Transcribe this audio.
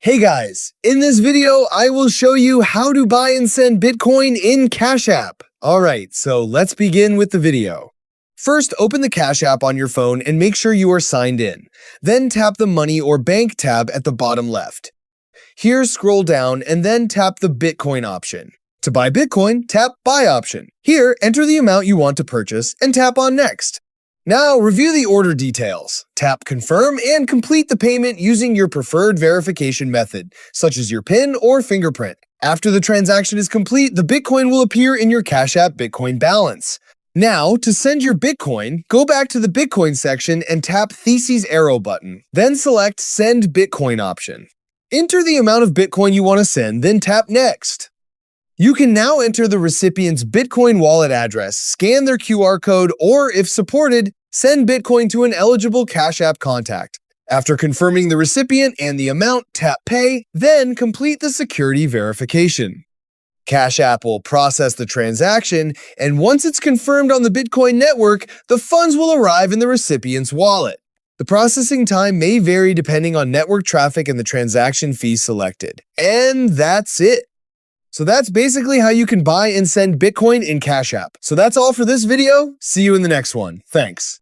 Hey guys, in this video, I will show you how to buy and send Bitcoin in Cash App. Alright, so let's begin with the video. First, open the Cash App on your phone and make sure you are signed in. Then tap the Money or Bank tab at the bottom left. Here, scroll down and then tap the Bitcoin option. To buy Bitcoin, tap Buy option. Here, enter the amount you want to purchase and tap on Next. Now, review the order details. Tap Confirm and complete the payment using your preferred verification method, such as your PIN or fingerprint. After the transaction is complete, the Bitcoin will appear in your Cash App Bitcoin balance. Now, to send your Bitcoin, go back to the Bitcoin section and tap Thesis arrow button. Then select Send Bitcoin option. Enter the amount of Bitcoin you want to send, then tap Next. You can now enter the recipient's Bitcoin wallet address, scan their QR code, or, if supported, send Bitcoin to an eligible Cash App contact. After confirming the recipient and the amount, tap Pay, then complete the security verification. Cash App will process the transaction, and once it's confirmed on the Bitcoin network, the funds will arrive in the recipient's wallet. The processing time may vary depending on network traffic and the transaction fee selected. And that's it. So that's basically how you can buy and send Bitcoin in Cash App. So that's all for this video. See you in the next one. Thanks.